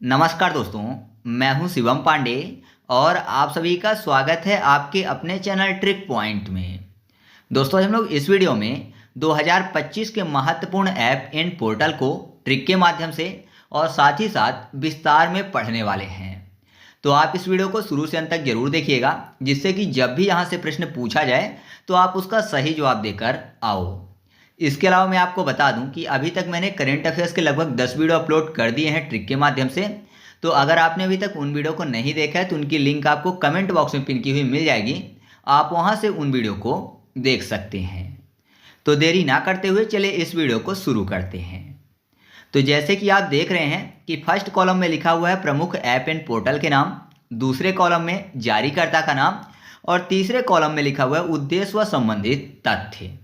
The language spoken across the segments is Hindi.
नमस्कार दोस्तों, मैं हूं शिवम पांडे और आप सभी का स्वागत है आपके अपने चैनल ट्रिक पॉइंट में। दोस्तों, हम लोग इस वीडियो में 2025 के महत्वपूर्ण ऐप एंड पोर्टल को ट्रिक के माध्यम से और साथ ही साथ विस्तार में पढ़ने वाले हैं। तो आप इस वीडियो को शुरू से अंत तक जरूर देखिएगा, जिससे कि जब भी यहाँ से प्रश्न पूछा जाए तो आप उसका सही जवाब देकर आओ। इसके अलावा मैं आपको बता दूं कि अभी तक मैंने करंट अफेयर्स के लगभग 10 वीडियो अपलोड कर दिए हैं ट्रिक के माध्यम से। तो अगर आपने अभी तक उन वीडियो को नहीं देखा है तो उनकी लिंक आपको कमेंट बॉक्स में पिन की हुई मिल जाएगी, आप वहां से उन वीडियो को देख सकते हैं। तो देरी ना करते हुए चलिए इस वीडियो को शुरू करते हैं। तो जैसे कि आप देख रहे हैं कि फर्स्ट कॉलम में लिखा हुआ है प्रमुख ऐप एंड पोर्टल के नाम, दूसरे कॉलम में जारीकर्ता का नाम और तीसरे कॉलम में लिखा हुआ है उद्देश्य व संबंधित तथ्य।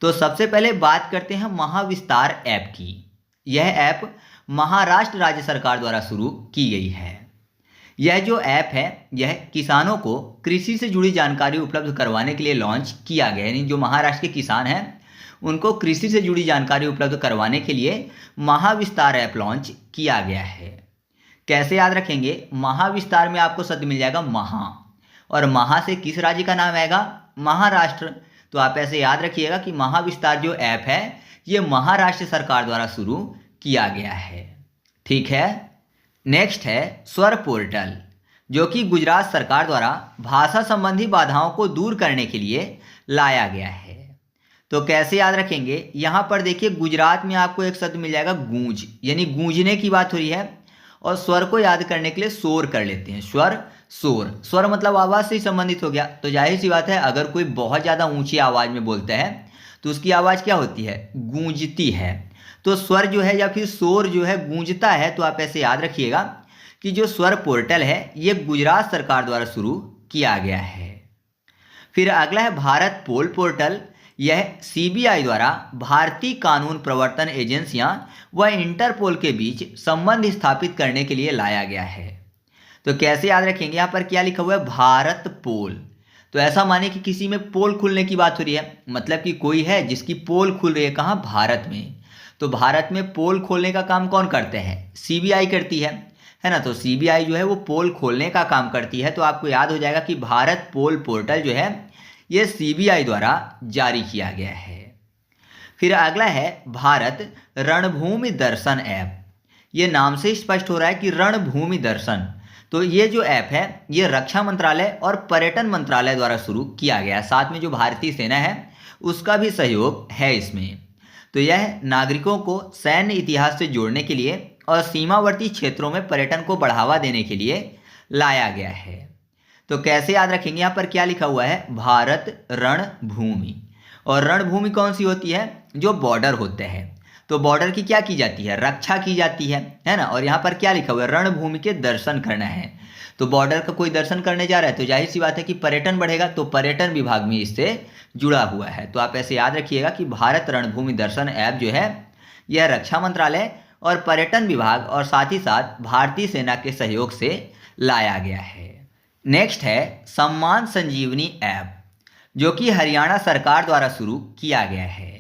तो सबसे पहले बात करते हैं महाविस्तार ऐप की। यह ऐप महाराष्ट्र राज्य सरकार द्वारा शुरू की गई है। यह जो ऐप है यह किसानों को कृषि से जुड़ी जानकारी उपलब्ध करवाने के लिए लॉन्च किया गया है। यानी जो महाराष्ट्र के किसान हैं उनको कृषि से जुड़ी जानकारी उपलब्ध करवाने के लिए महाविस्तार ऐप लॉन्च किया गया है। कैसे याद रखेंगे? महाविस्तार में आपको शब्द मिल जाएगा महा, और महा से किस राज्य का नाम आएगा? महाराष्ट्र। तो आप ऐसे याद रखिएगा कि महाविस्तार जो ऐप है ये महाराष्ट्र सरकार द्वारा शुरू किया गया है। ठीक है। नेक्स्ट है स्वर पोर्टल, जो कि गुजरात सरकार द्वारा भाषा संबंधी बाधाओं को दूर करने के लिए लाया गया है। तो कैसे याद रखेंगे? यहाँ पर देखिए गुजरात में आपको एक शब्द मिल जाएगा गूंज, यानी गूंजने की बात हो रही है। और स्वर को याद करने के लिए शोर कर लेते हैं, स्वर शोर। स्वर मतलब आवाज़ से ही संबंधित हो गया। तो जाहिर सी बात है अगर कोई बहुत ज़्यादा ऊंची आवाज़ में बोलता है तो उसकी आवाज़ क्या होती है? गूंजती है। तो स्वर जो है या फिर शोर जो है गूंजता है। तो आप ऐसे याद रखिएगा कि जो स्वर पोर्टल है ये गुजरात सरकार द्वारा शुरू किया गया है। फिर अगला है भारत पोल पोर्टल। यह सीबीआई द्वारा भारतीय कानून प्रवर्तन एजेंसियां व इंटरपोल के बीच संबंध स्थापित करने के लिए लाया गया है। तो कैसे याद रखेंगे? यहाँ पर क्या लिखा हुआ है? भारत पोल। तो ऐसा माने कि किसी में पोल खुलने की बात हो रही है, मतलब कि कोई है जिसकी पोल खुल रही है। कहाँ? भारत में। तो भारत में पोल खोलने का काम कौन करते हैं? सीबीआई करती है ना। तो सीबीआई जो है वो पोल खोलने का काम करती है। तो आपको याद हो जाएगा कि भारत पोल पोर्टल जो है ये सीबीआई द्वारा जारी किया गया है। फिर अगला है भारत रणभूमि दर्शन ऐप। ये नाम से स्पष्ट हो रहा है कि रणभूमि दर्शन। तो ये जो ऐप है ये रक्षा मंत्रालय और पर्यटन मंत्रालय द्वारा शुरू किया गया है। साथ में जो भारतीय सेना है उसका भी सहयोग है इसमें। तो यह नागरिकों को सैन्य इतिहास से जोड़ने के लिए और सीमावर्ती क्षेत्रों में पर्यटन को बढ़ावा देने के लिए लाया गया है। तो कैसे याद रखेंगे? यहाँ पर क्या लिखा हुआ है? भारत रणभूमि। और रणभूमि कौन सी होती है? जो बॉर्डर होते हैं। तो बॉर्डर की क्या की जाती है? रक्षा की जाती है ना। और यहाँ पर क्या लिखा हुआ है? रणभूमि के दर्शन करना है। तो बॉर्डर का कोई दर्शन करने जा रहा है तो जाहिर सी बात है कि पर्यटन बढ़ेगा। तो पर्यटन विभाग में इससे जुड़ा हुआ है। तो आप ऐसे याद रखिएगा कि भारत रणभूमि दर्शन ऐप जो है यह रक्षा मंत्रालय और पर्यटन विभाग और साथ ही साथ भारतीय सेना के सहयोग से लाया गया है। नेक्स्ट है सम्मान संजीवनी ऐप, जो कि हरियाणा सरकार द्वारा शुरू किया गया है।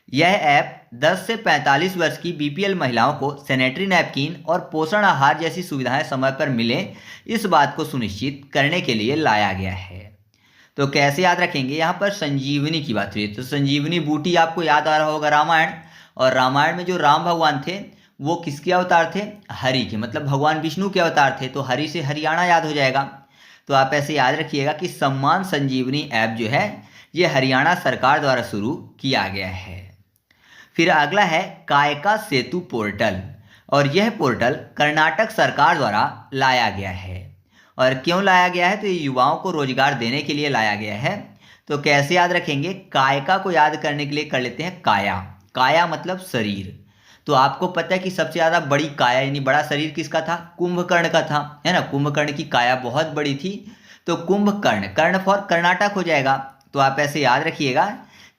यह ऐप 10 से 45 वर्ष की बीपीएल महिलाओं को सैनिटरी नैपकिन और पोषण आहार जैसी सुविधाएं समय पर मिले, इस बात को सुनिश्चित करने के लिए लाया गया है। तो कैसे याद रखेंगे? यहाँ पर संजीवनी की बात हुई है। तो संजीवनी बूटी आपको याद आ रहा होगा रामायण। और रामायण में जो राम भगवान थे वो किसके अवतार थे? हरि के, मतलब भगवान विष्णु के अवतार थे। तो हरि से हरियाणा याद हो जाएगा। तो आप ऐसे याद रखिएगा कि सम्मान संजीवनी ऐप जो है ये हरियाणा सरकार द्वारा शुरू किया गया है। फिर अगला है कायका सेतु पोर्टल, और यह पोर्टल कर्नाटक सरकार द्वारा लाया गया है। और क्यों लाया गया है? तो ये युवाओं को रोजगार देने के लिए लाया गया है। तो कैसे याद रखेंगे? कायका को याद करने के लिए कर लेते हैं काया। काया मतलब शरीर। तो आपको पता है कि सबसे ज़्यादा बड़ी काया यानी बड़ा शरीर किसका था? कुंभकर्ण का था, है ना। कुंभकर्ण की काया बहुत बड़ी थी। तो कुंभकर्ण, कर्ण फॉर कर्नाटक हो जाएगा। तो आप ऐसे याद रखिएगा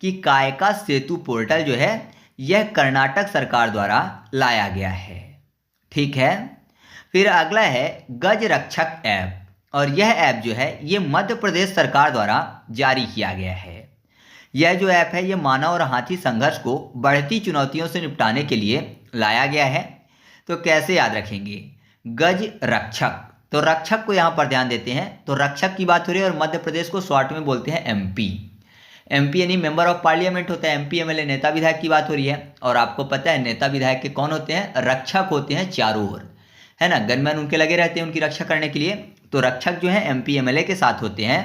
कि कायका सेतु पोर्टल जो है यह कर्नाटक सरकार द्वारा लाया गया है। ठीक है। फिर अगला है गज रक्षक ऐप, और यह ऐप जो है ये मध्य प्रदेश सरकार द्वारा जारी किया गया है। यह जो ऐप है ये मानव और हाथी संघर्ष को बढ़ती चुनौतियों से निपटाने के लिए लाया गया है। तो कैसे याद रखेंगे? गज रक्षक। तो रक्षक को यहाँ पर ध्यान देते हैं, तो रक्षक की बात हो रही है और मध्य प्रदेश को शॉर्ट में बोलते हैं एमपी। एमपी यानी मेंबर ऑफ पार्लियामेंट होता है, एमपी एमएलए नेता विधायक की बात हो रही है। और आपको पता है नेता विधायक के कौन होते हैं, रक्षक होते हैं चारों ओर, है ना, गनमैन उनके लगे रहते हैं उनकी रक्षा करने के लिए। तो रक्षक जो है एमपी एमएलए के साथ होते हैं।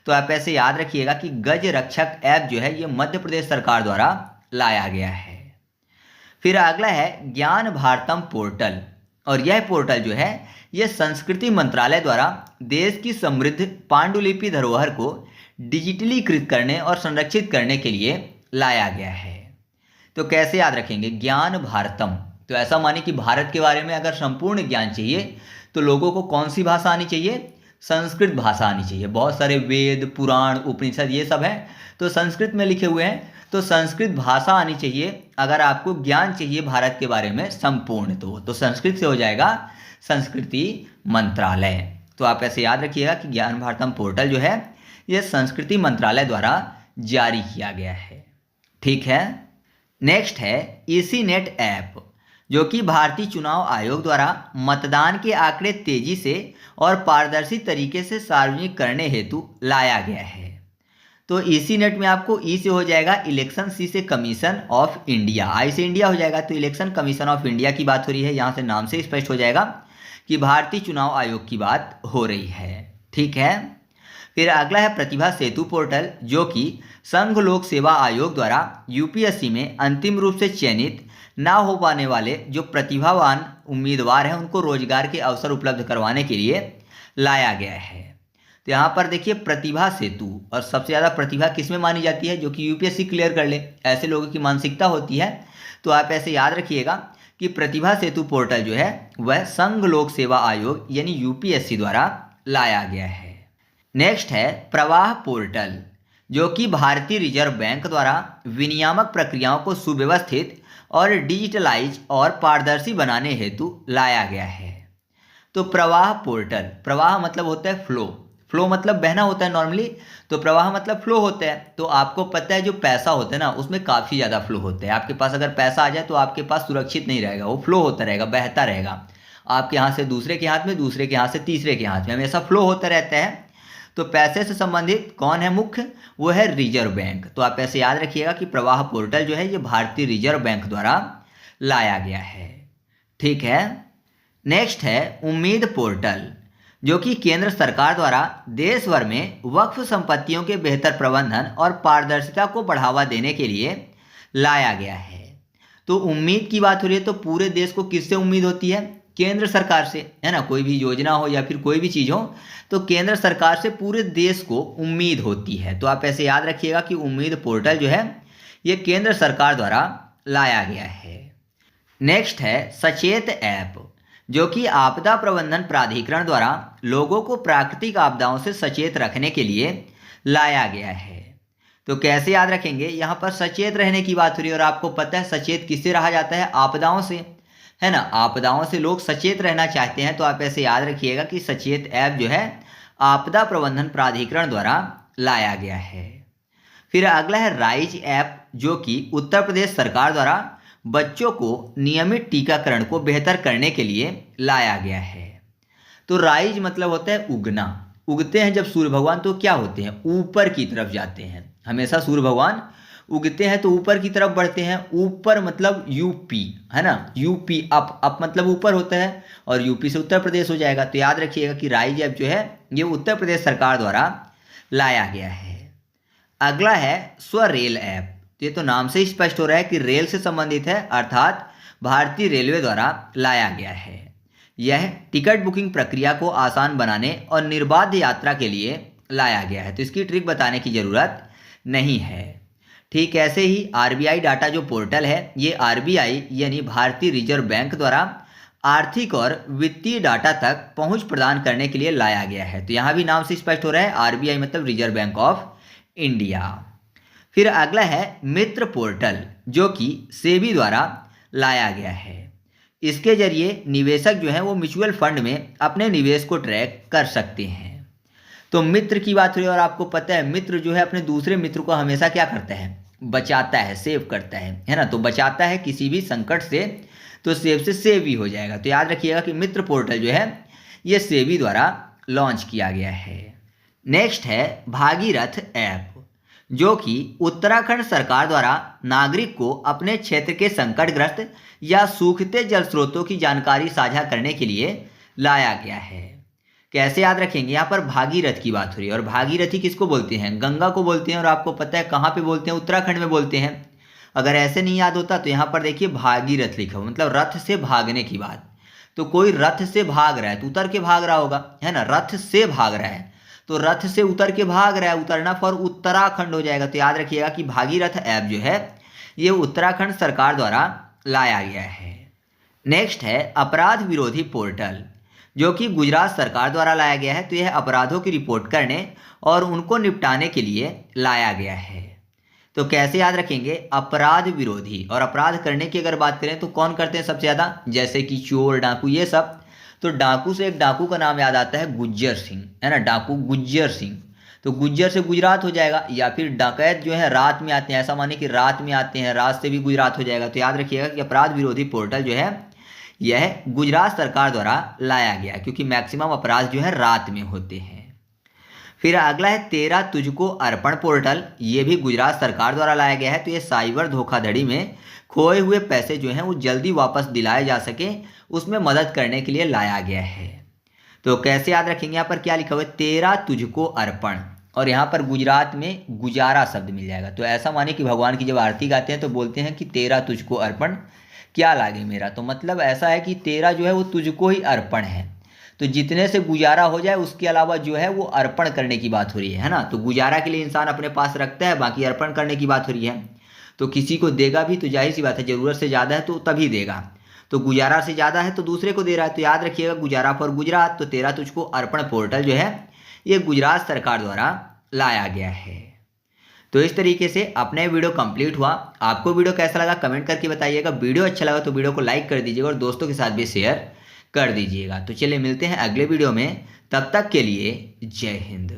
तो आप ऐसे याद रखिएगा कि गज रक्षक ऐप जो है ये मध्य प्रदेश सरकार द्वारा लाया गया है। फिर अगला है ज्ञान भारतम पोर्टल, और यह पोर्टल जो है यह संस्कृति मंत्रालय द्वारा देश की समृद्ध पांडुलिपि धरोहर को डिजिटलीकृत करने और संरक्षित करने के लिए लाया गया है। तो कैसे याद रखेंगे, ज्ञान भारतम, तो ऐसा माने कि भारत के बारे में अगर संपूर्ण ज्ञान चाहिए तो लोगों को कौन सी भाषा आनी चाहिए, संस्कृत भाषा आनी चाहिए। बहुत सारे वेद पुराण उपनिषद ये सब है तो संस्कृत में लिखे हुए हैं, तो संस्कृत भाषा आनी चाहिए अगर आपको ज्ञान चाहिए भारत के बारे में संपूर्ण। तो संस्कृत से हो जाएगा संस्कृति मंत्रालय। तो आप ऐसे याद रखिएगा कि ज्ञान भारतम पोर्टल जो है यह संस्कृति मंत्रालय द्वारा जारी किया गया है। ठीक है, नेक्स्ट है ईसी नेट ऐप, जो कि भारतीय चुनाव आयोग द्वारा मतदान के आंकड़े तेजी से और पारदर्शी तरीके से सार्वजनिक करने हेतु लाया गया है। तो ईसी नेट में आपको ई से हो जाएगा इलेक्शन, सी से कमीशन ऑफ इंडिया, आई से इंडिया हो जाएगा, तो इलेक्शन कमीशन ऑफ इंडिया की बात हो रही है। यहाँ से नाम से स्पष्ट हो जाएगा कि भारतीय चुनाव आयोग की बात हो रही है। ठीक है, फिर अगला है प्रतिभा सेतु पोर्टल, जो कि संघ लोक सेवा आयोग द्वारा यूपीएससी में अंतिम रूप से चयनित ना हो पाने वाले जो प्रतिभावान उम्मीदवार हैं उनको रोजगार के अवसर उपलब्ध करवाने के लिए लाया गया है। तो यहाँ पर देखिए प्रतिभा सेतु, और सबसे ज़्यादा प्रतिभा किसमें मानी जाती है, जो कि यूपीएससी क्लियर कर ले, ऐसे लोगों की मानसिकता होती है। तो आप ऐसे याद रखिएगा कि प्रतिभा सेतु पोर्टल जो है वह संघ लोक सेवा आयोग यानी यूपीएससी द्वारा लाया गया है। नेक्स्ट है प्रवाह पोर्टल, जो कि भारतीय रिजर्व बैंक द्वारा विनियामक प्रक्रियाओं को सुव्यवस्थित और डिजिटलाइज और पारदर्शी बनाने हेतु लाया गया है। तो प्रवाह पोर्टल, प्रवाह मतलब होता है फ्लो, फ्लो मतलब बहना होता है नॉर्मली, तो प्रवाह मतलब फ्लो होता है। तो आपको पता है जो पैसा होता है ना उसमें काफ़ी ज़्यादा फ्लो होता है। आपके पास अगर पैसा आ जाए तो आपके पास सुरक्षित नहीं रहेगा, वो फ्लो होता रहेगा, बहता रहेगा, आपके यहाँ से दूसरे के हाथ में, दूसरे के हाथ से तीसरे के हाथ में, हमेशा फ्लो होता रहता है। तो पैसे से संबंधित कौन है मुख्य, वो है रिजर्व बैंक। तो आप ऐसे याद रखिएगा कि प्रवाह पोर्टल जो है ये भारतीय रिजर्व बैंक द्वारा लाया गया है। ठीक है, नेक्स्ट है उम्मीद पोर्टल, जो कि केंद्र सरकार द्वारा देश भर में वक्फ संपत्तियों के बेहतर प्रबंधन और पारदर्शिता को बढ़ावा देने के लिए लाया गया है। तो उम्मीद की बात हो रही है तो पूरे देश को किससे उम्मीद होती है, केंद्र सरकार से, है ना। कोई भी योजना हो या फिर कोई भी चीज़ हो तो केंद्र सरकार से पूरे देश को उम्मीद होती है। तो आप ऐसे याद रखिएगा कि उम्मीद पोर्टल जो है ये केंद्र सरकार द्वारा लाया गया है। नेक्स्ट है सचेत ऐप, जो कि आपदा प्रबंधन प्राधिकरण द्वारा लोगों को प्राकृतिक आपदाओं से सचेत रखने के लिए लाया गया है। तो कैसे याद रखेंगे, यहाँ पर सचेत रहने की बात हो रही है और आपको पता है सचेत किससे रहा जाता है, आपदाओं से, है ना। आपदाओं से लोग सचेत रहना चाहते हैं। तो आप ऐसे याद रखिएगा कि सचेत ऐप जो है आपदा प्रबंधन प्राधिकरण द्वारा लाया गया है। फिर अगला है राइज ऐप, जो कि उत्तर प्रदेश सरकार द्वारा बच्चों को नियमित टीकाकरण को बेहतर करने के लिए लाया गया है। तो राइज मतलब होता है उगना, उगते हैं जब सूर्य भगवान तो क्या होते हैं, ऊपर की तरफ जाते हैं। हमेशा सूर्य भगवान उगते हैं तो ऊपर की तरफ बढ़ते हैं। ऊपर मतलब यूपी, है ना, यूपी अप, अप मतलब ऊपर होता है और यूपी से उत्तर प्रदेश हो जाएगा। तो याद रखिएगा कि राइज ऐप जो है ये उत्तर प्रदेश सरकार द्वारा लाया गया है। अगला है स्वरेल ऐप, ये तो नाम से ही स्पष्ट हो रहा है कि रेल से संबंधित है, अर्थात भारतीय रेलवे द्वारा लाया गया है। यह टिकट बुकिंग प्रक्रिया को आसान बनाने और निर्बाध यात्रा के लिए लाया गया है। तो इसकी ट्रिक बताने की ज़रूरत नहीं है। ठीक ऐसे ही आरबीआई डाटा जो पोर्टल है ये आरबीआई यानी भारतीय रिजर्व बैंक द्वारा आर्थिक और वित्तीय डाटा तक पहुंच प्रदान करने के लिए लाया गया है। तो यहाँ भी नाम से स्पष्ट हो रहा है, आरबीआई मतलब रिजर्व बैंक ऑफ इंडिया। फिर अगला है मित्र पोर्टल, जो कि सेबी द्वारा लाया गया है। इसके जरिए निवेशक जो है वो म्यूचुअल फंड में अपने निवेश को ट्रैक कर सकते हैं। तो मित्र की बात हुई और आपको पता है मित्र जो है अपने दूसरे मित्र को हमेशा क्या करता है, बचाता है, सेव करता है ना। तो बचाता है किसी भी संकट से। तो सेब से सेबी हो जाएगा। तो याद रखिएगा कि मित्र पोर्टल जो है ये सेबी द्वारा लॉन्च किया गया है। नेक्स्ट है भागीरथ ऐप, जो कि उत्तराखंड सरकार द्वारा नागरिक को अपने क्षेत्र के संकटग्रस्त या सूखते जल स्रोतों की जानकारी साझा करने के लिए लाया गया है। कैसे याद रखेंगे, यहाँ पर भागीरथ की बात हो रही है और भागीरथी किसको बोलते हैं, गंगा को बोलते हैं। और आपको पता है कहाँ पे बोलते हैं, उत्तराखंड में बोलते हैं। अगर ऐसे नहीं याद होता तो यहाँ पर देखिए भागीरथ लिखा हुआ, मतलब रथ से भागने की बात। तो कोई रथ से भाग रहा है तो उतर के भाग रहा होगा, है ना, रथ से भाग रहा है तो रथ से उतर के भाग रहा है, उतरना फॉर उत्तराखंड हो जाएगा। तो याद रखिएगा कि भागीरथ ऐप जो है ये उत्तराखंड सरकार द्वारा लाया गया है। नेक्स्ट है अपराध विरोधी पोर्टल, जो कि गुजरात सरकार द्वारा लाया गया है। तो यह अपराधों की रिपोर्ट करने और उनको निपटाने के लिए लाया गया है। तो कैसे याद रखेंगे, अपराध विरोधी। और अपराध करने की अगर बात करें तो कौन करते हैं सबसे ज़्यादा, जैसे कि चोर, डाकू, ये सब। तो डाकू से एक डाकू का नाम याद आता है गुज्जर सिंह, है ना, डाकू गुज्जर सिंह। तो गुज्जर से गुजरात हो जाएगा। या फिर डकैत जो है रात में आते हैं, ऐसा माने कि रात में आते हैं, रात से भी गुजरात हो जाएगा। तो याद रखिएगा कि अपराध विरोधी पोर्टल जो है यह गुजरात सरकार द्वारा लाया गया, क्योंकि मैक्सिमम अपराध जो है रात में होते हैं। फिर अगला है तेरा तुझको अर्पण पोर्टल, ये भी गुजरात सरकार द्वारा लाया गया है। तो ये साइबर धोखाधड़ी में खोए हुए पैसे जो हैं वो जल्दी वापस दिलाए जा सके, उसमें मदद करने के लिए लाया गया है। तो कैसे याद रखेंगे, यहाँ पर क्या लिखा हुआ है, तेरा तुझको अर्पण, और यहाँ पर गुजरात में गुजारा शब्द मिल जाएगा। तो ऐसा माने कि भगवान की जब आरती गाते हैं तो बोलते हैं कि तेरा तुझको अर्पण क्या लागे मेरा। तो मतलब ऐसा है कि तेरा जो है वो तुझको ही अर्पण है। तो जितने से गुजारा हो जाए उसके अलावा जो है वो अर्पण करने की बात हो रही है ना। तो गुजारा के लिए इंसान अपने पास रखता है, बाकी अर्पण करने की बात हो रही है। तो किसी को देगा भी तो जाहिर सी बात है, ज़रूरत से ज़्यादा है तो तभी देगा। तो गुजारा से ज़्यादा है तो दूसरे को दे रहा है। तो याद रखिएगा गुजारा फॉर गुजरात। तो तेरा तुझको अर्पण पोर्टल जो है ये गुजरात सरकार द्वारा लाया गया है। तो इस तरीके से अपने वीडियो कंप्लीट हुआ। आपको वीडियो कैसा लगा कमेंट करके बताइएगा। वीडियो अच्छा लगा तो वीडियो को लाइक कर दीजिएगा और दोस्तों के साथ भी शेयर कर दीजिएगा। तो चलिए मिलते हैं अगले वीडियो में, तब तक के लिए जय हिंद।